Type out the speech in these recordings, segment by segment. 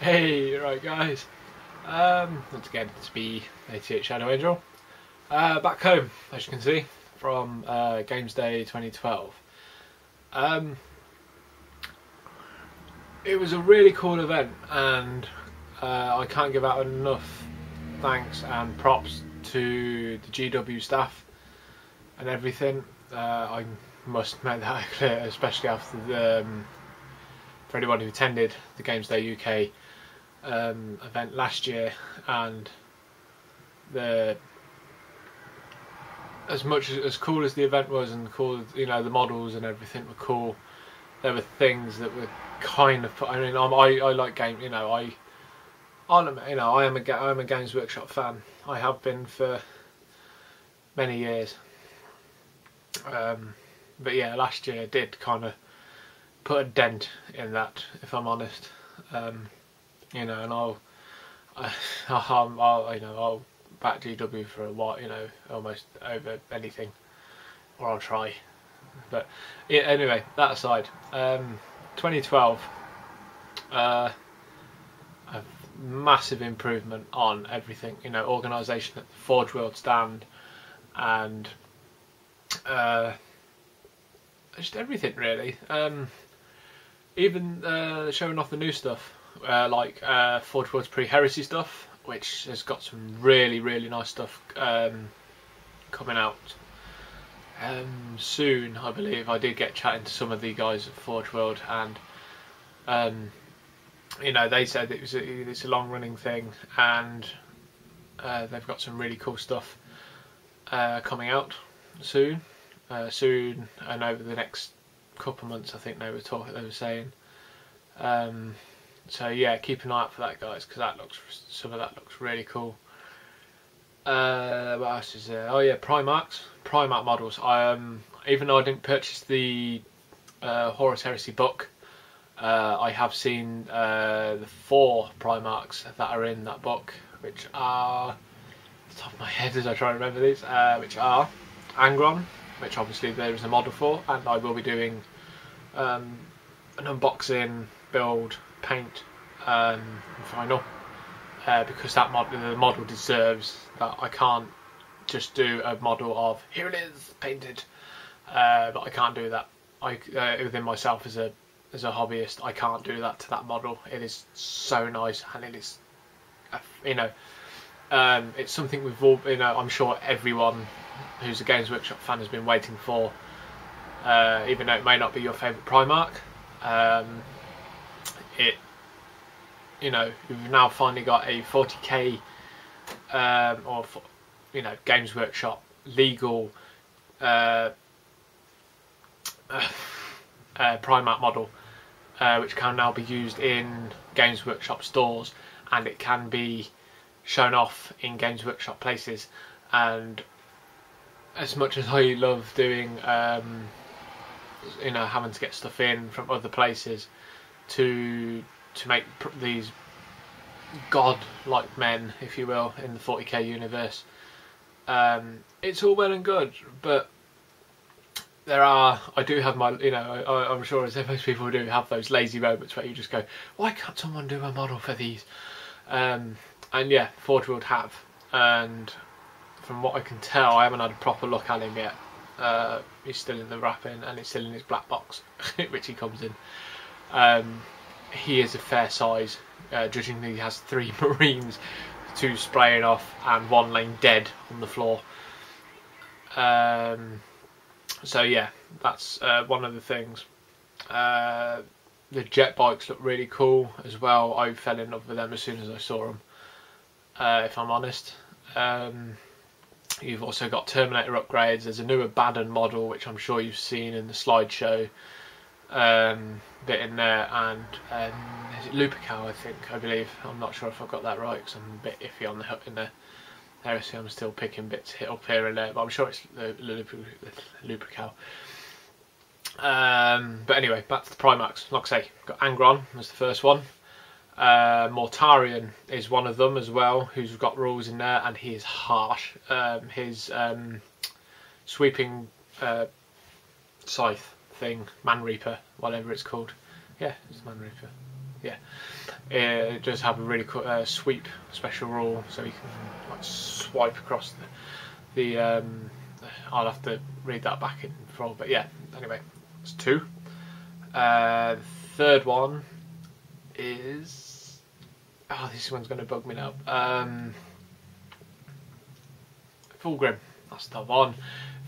Hey, right guys. Once again, it's me, ATH Shadow Angel. Back home, as you can see, from Gamesday 2012. It was a really cool event, and I can't give out enough thanks and props to the GW staff and everything. I must make that clear, especially after the for anyone who attended the Gamesday UK event last year, and as much as cool as the event was, and cool, you know, the models and everything were cool, there were things that were kind of, I mean, I like game, you know, I am a Games Workshop fan. I have been for many years, but yeah, last year did kind of put a dent in that, if I'm honest. You know, and I'll back GW for a while, you know, almost over anything, or I'll try. But yeah, anyway, that aside, 2012, a massive improvement on everything. You know, organisation at the Forge World stand, and just everything really. Even showing off the new stuff. Like Forge World's pre-heresy stuff, which has got some really nice stuff coming out soon, I believe. I did get chatting to some of the guys at Forge World, and you know, they said it's a long-running thing, and they've got some really cool stuff coming out soon, and over the next couple of months, I think they were saying. So yeah, keep an eye out for that, guys, because some of that looks really cool. What else is there? Oh yeah, Primark models. Even though I didn't purchase the Horus Heresy book, I have seen the 4 Primarks that are in that book, which are, off the top of my head as I try to remember these, which are Angron, which obviously there is a model for, and I will be doing an unboxing, build, paint, final, because the model deserves that. I can't just do a model of here it is painted, but I can't do that. Within myself as a hobbyist, I can't do that to that model. It is so nice, and it is, you know, it's something we've all, you know, I'm sure everyone who's a Games Workshop fan has been waiting for, even though it may not be your favourite Primark. You know, we've now finally got a 40k or, you know, Games Workshop legal Primark model, which can now be used in Games Workshop stores, and it can be shown off in Games Workshop places. And as much as I love doing, you know, having to get stuff in from other places to make these god-like men, if you will, in the 40k universe, it's all well and good, but I do have my, you know, I'm sure as most people do have those lazy moments where you just go, why can't someone do a model for these? And yeah, Forge World have, and from what I can tell, I haven't had a proper look at him yet. He's still in the wrapping, and it's still in his black box, which he comes in. He is a fair size, judging that he has 3 Marines, 2 spraying off, and 1 laying dead on the floor. So yeah, that's one of the things. The jet bikes look really cool as well. I fell in love with them as soon as I saw them, if I'm honest. You've also got Terminator upgrades. There's a new Abaddon model, which I'm sure you've seen in the slideshow bit in there, and is it Lupercal, I believe. I'm not sure if I've got that right, because I'm a bit iffy on the hook in there. Heresy, I'm still picking bits hit up here and there, but I'm sure it's Lupercal. But anyway, back to the Primarks. Like I say, got Angron as the first one. Mortarion is one of them as well, who's got rules in there, and he is harsh. His sweeping scythe thing, Man Reaper, whatever it's called. Yeah, it's Man Reaper. yeah. It does have a really cool sweep special rule, so you can like swipe across the I'll have to read that back in full, but yeah. Anyway, it's 2. The third one is this one's going to bug me now. Fulgrim, that's the one.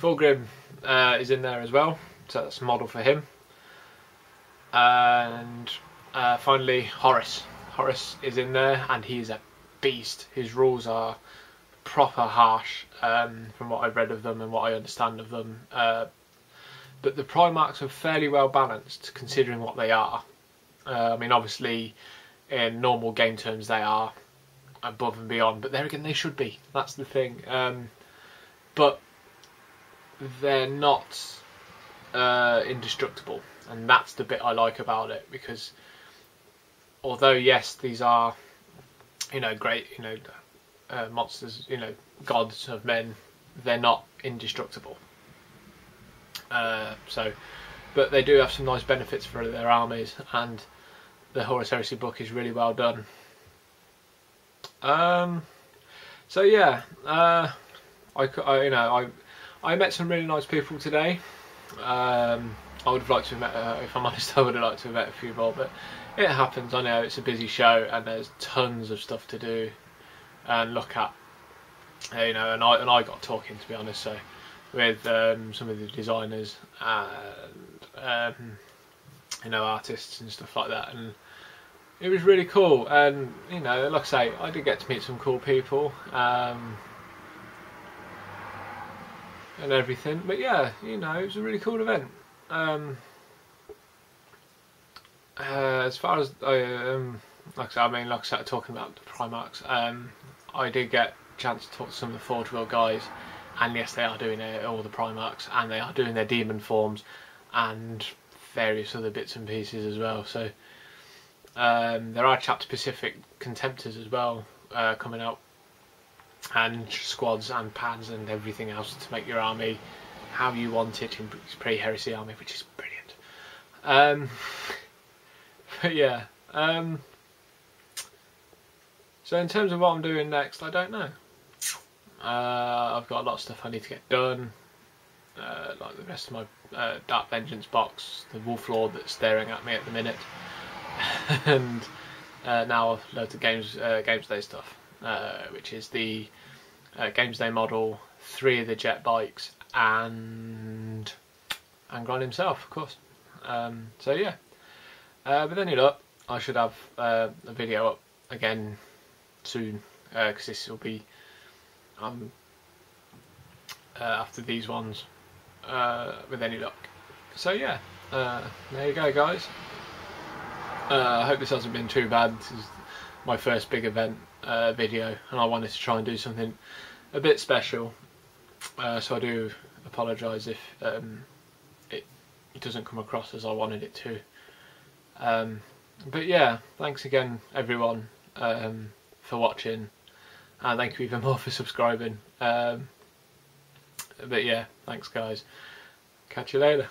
Fulgrim is in there as well, so that's a model for him. And finally, Horus. Horus is in there, and he's a beast. His rules are proper harsh, from what I've read of them and what I understand of them. But the Primarchs are fairly well balanced, considering what they are. I mean, obviously, in normal game terms, they are above and beyond, but there again, they should be. That's the thing. But they're not indestructible, and that's the bit I like about it, because although yes, these are, you know, great, you know, monsters, you know, gods of men, they're not indestructible. But they do have some nice benefits for their armies, and the Horus Heresy book is really well done. So yeah, I met some really nice people today. I would have liked to have met, if I'm honest, I would have liked to have met a few more, but it happens. I know it's a busy show and there's tons of stuff to do and look at, you know, and I got talking, to be honest, so with some of the designers and you know, artists and stuff like that, and it was really cool. And you know, like I say, I did get to meet some cool people and everything, but yeah, you know, it was a really cool event. As far as like I said, talking about the Primarchs, I did get a chance to talk to some of the Forge World guys, and yes, they are doing all the Primarchs, and they are doing their demon forms and various other bits and pieces as well. So there are chapter specific contemptors as well coming out, and squads and pads and everything else to make your army how you want it in pre-heresy army, which is brilliant. But yeah, so in terms of what I'm doing next, I don't know. I've got a lot of stuff I need to get done, like the rest of my Dark Vengeance box, the Wolf Lord that's staring at me at the minute, and now loads of Gamesday stuff, which is the Gamesday model, 3 of the jet bikes, and Angron himself, of course. So yeah, with any luck, I should have a video up again soon, because this will be after these ones, with any luck. So yeah, there you go, guys. I hope this hasn't been too bad. This is my first big event video, and I wanted to try and do something a bit special, so I do apologise if it doesn't come across as I wanted it to. But yeah, thanks again everyone for watching, and thank you even more for subscribing. But yeah, thanks guys, catch you later.